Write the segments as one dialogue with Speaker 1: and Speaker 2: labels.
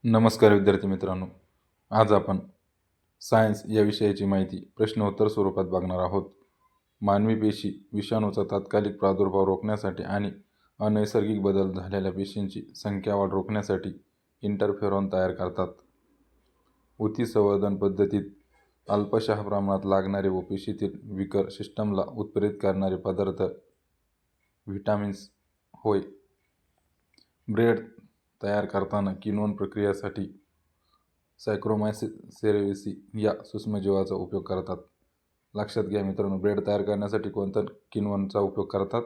Speaker 1: नमस्कार विद्यार्थी मित्रांनो, आज आपण सायन्स या विषयाची माहिती प्रश्नोत्तर स्वरूपात बघणार आहोत. मानवी पेशी विषाणूचा तात्कालिक प्रादुर्भाव रोखण्यासाठी आणि अनैसर्गिक बदल झालेल्या पेशींची संख्या वाढ रोखण्यासाठी इंटरफेरॉन तयार करतात. ऊती संवर्धन पद्धतीत अल्पशा प्रमाणात लागणारे व पेशीतील विकर सिस्टमला उत्प्रेरित करणारे पदार्थ व्हिटॅमिन्स होय. ब्रेड तयार करताना किण्वन प्रक्रियेसाठी सॅक्रोमायसिस सेरेविसी या सूक्ष्मजीवाचा उपयोग करतात. लक्षात घ्या मित्रांनो, ब्रेड तयार करण्यासाठी कोणत्या किण्वनचा उपयोग करतात?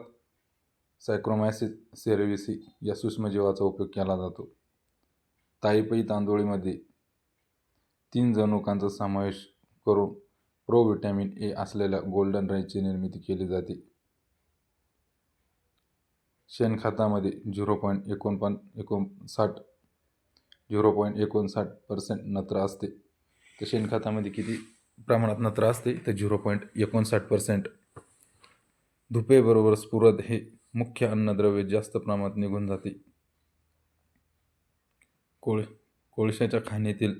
Speaker 1: सॅक्रोमायसिस सेरेविसी या सूक्ष्मजीवाचा उपयोग केला जातो. ताईपई तांदूळीमध्ये 3 जनुकांचा समावेश करून प्रोव्हिटॅमिन ए असलेल्या गोल्डन राईसची निर्मिती केली जाते. शेणखतामध्ये 0.59% नत्र असते. तर शेणखतामध्ये किती प्रमाणात नत्र असते? तर 0.59%. धुपेबरोबर स्फुरद हे मुख्य अन्नद्रव्य जास्त प्रमाणात निघून जाते. कोळशाच्या खाणीतील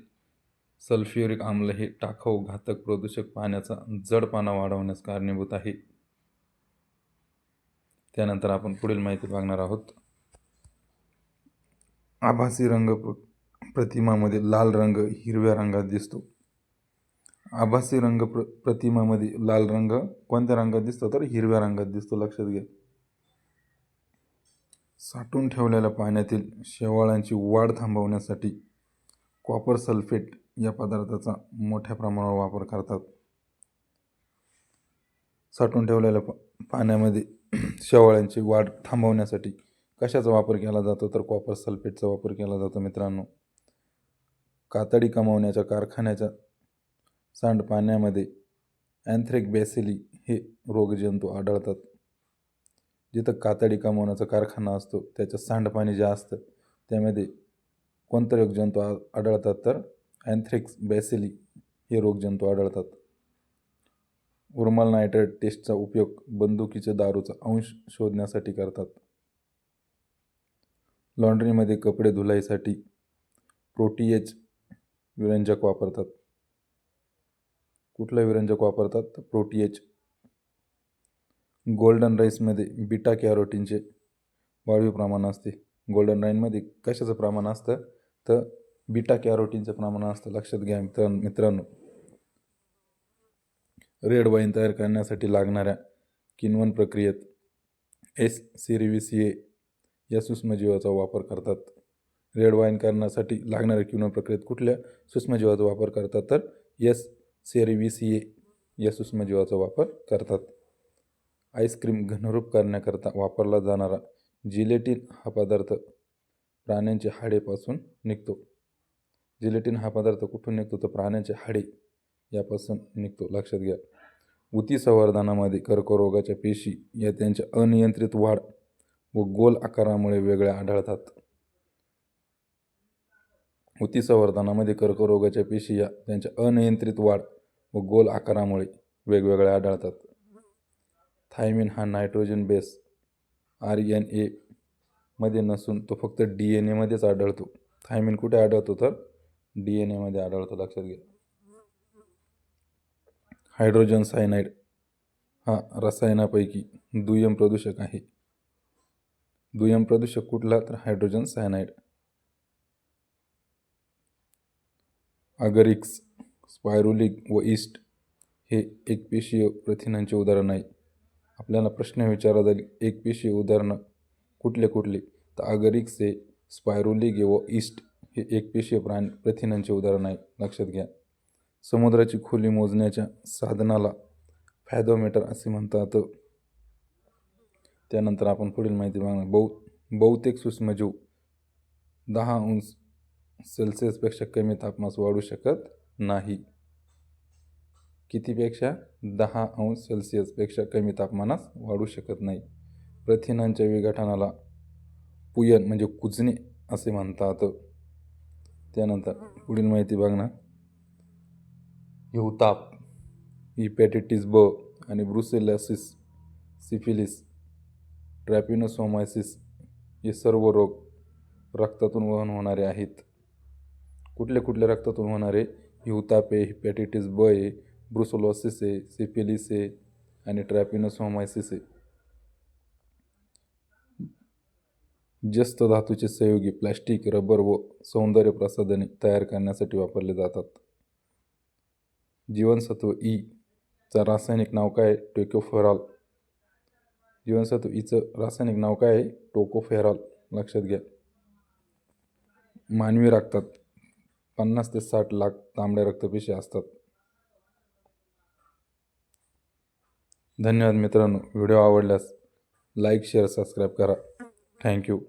Speaker 1: सल्फ्युरिक आम्ल हे टाकाऊ घातक प्रदूषक पाण्याचा जडपणा वाढवण्यास कारणीभूत आहे. त्यानंतर आपण पुढील माहिती बघणार आहोत. आभासी रंग प्रतिमामध्ये लाल रंग हिरव्या रंगात दिसतो. आभासी रंग प्रतिमामध्ये लाल रंग कोणत्या रंगात दिसतो? तर हिरव्या रंगात दिसतो. लक्षात घ्या. साठवून ठेवलेल्या पाण्यातील शेवाळांची वाढ थांबवण्यासाठी कॉपर सल्फेट या पदार्थाचा मोठ्या प्रमाणावर वापर करतात. साठवून ठेवलेल्या पाण्यामध्ये शेवाळांची वाढ थांबवण्यासाठी कशाचा वापर केला जातो? तर कॉपर सल्फेटचा वापर केला जातो. मित्रांनो, कातडी कमावण्याच्या कारखान्याच्या सांडपाण्यामध्ये अँथ्रेक्स बॅसिली हे रोगजंतू आढळतात. जिथं कातडी कमावण्याचा कारखाना असतो त्याचं सांडपाणी जे असतं त्यामध्ये कोणते रोगजंतू आढळतात? तर अँथ्रेक्स बॅसिली हे रोगजंतू आढळतात. उर्माल नायट्रेट टेस्टचा उपयोग बंदुकीच्या दारूचा अंश शोधण्यासाठी करतात. लॉन्ड्रीमध्ये कपडे धुलाईसाठी प्रोटीएज विरंजक वापरतात. कुठलं विरंजक वापरतात? तर प्रोटीएज. गोल्डन राईसमध्ये बीटा कॅरोटीनचे वाढीव प्रमाण असते. गोल्डन राईसमध्ये कशाचं प्रमाण असतं? तर बीटा कॅरोटीनचं प्रमाण असतं. लक्षात घ्या मित्रांनो. रेड वाईन तयार करण्यासाठी लागणाऱ्या किण्वन प्रक्रियेत एस सेरेविसिए या सूक्ष्मजीवाचा वापर करतात. रेड वाईन करण्यासाठी लागणाऱ्या किण्वन प्रक्रियेत कुठल्या सूक्ष्मजीवाचा वापर करतात? तर एस सेरेविसिए या सूक्ष्मजीवाचा वापर करतात. आईस्क्रीम घनरूप करण्याकरता वापरला जाणारा जिलेटिन हा पदार्थ प्राण्यांच्या हाडेपासून निघतो. जिलेटिन हा पदार्थ कुठून निघतो? तर प्राण्यांच्या हाडे यापासून निघतो. लक्षात घ्या. ऊती संवर्धनामध्ये कर्करोगाच्या पेशी या त्यांच्या अनियंत्रित वाढ व गोल आकारामुळे वेगळ्या आढळतात. ऊती संवर्धनामध्ये कर्करोगाच्या पेशी या त्यांच्या अनियंत्रित वाढ व गोल आकारामुळे वेगवेगळ्या आढळतात. थायमिन हा नायट्रोजन बेस RNA मध्ये नसून तो फक्त DNA मध्येच आढळतो. थायमिन कुठे आढळतो? तर DNA मध्ये आढळतो. लक्षात घ्या. हायड्रोजन सायनाइड हा रसायनापैकी दुय्यम प्रदूषक आहे. दुय्यम प्रदूषक कुठला? तर हायड्रोजन सायनाइड. अगरिक्स, स्पायरुलिक व ईस्ट हे एकपेशीय प्रथिनांचे उदाहरण आहे. आपल्याला प्रश्न विचारला जाईल एकपेशीय उदाहरणं कुठले कुठले? तर अगरिक्स हे, स्पायरुलिक व ईस्ट हे एकपेशीय प्रथिनांचे उदाहरण आहे. लक्षात घ्या. समुद्राची खोली मोजण्याच्या साधनाला फॅथोमीटर असे म्हणतात. त्यानंतर आपण पुढील माहिती बघणार. बहुतेक सूक्ष्मजीव 10°C कमी तापमानास वाढू शकत नाही. कितीपेक्षा? 10°C कमी तापमानास वाढू शकत नाही. प्रथिनांच्या विघटनाला पुयन म्हणजे कुजणे असे म्हणतात. त्यानंतर पुढील माहिती बघणार. हिवताप, हिपॅटायटिस B आणि ब्रुसेलोसिस, सिफिलिस, ट्रॅपिनोसोमायसिस हे सर्व रोग रक्तातून वहन होणारे आहेत. कुठले कुठले रक्तातून होणारे हिवताप आहे, हेपॅटायटिस ब आहे, ब्रुसोलोसिस आहे, सिफिलिस आहे आणि ट्रॅपिनोसोमायसिस आहे. जस्त धातूचे संयुगे प्लास्टिक, रबर व सौंदर्य प्रसाधने तयार करण्यासाठी वापरले जातात. जीवनसत्व ई चा रासायनिक नाव काय आहे? टोकोफेरॉल. जीवनसत्व ईचं रासायनिक नाव काय आहे? टोकोफेरॉल. लक्षात घ्या. मानवी रक्तात 50 ते 60 लाख तांबड्या रक्तपेशी असतात. धन्यवाद मित्रांनो. व्हिडिओ आवडल्यास लाईक, शेअर, सबस्क्राईब करा. थँक्यू.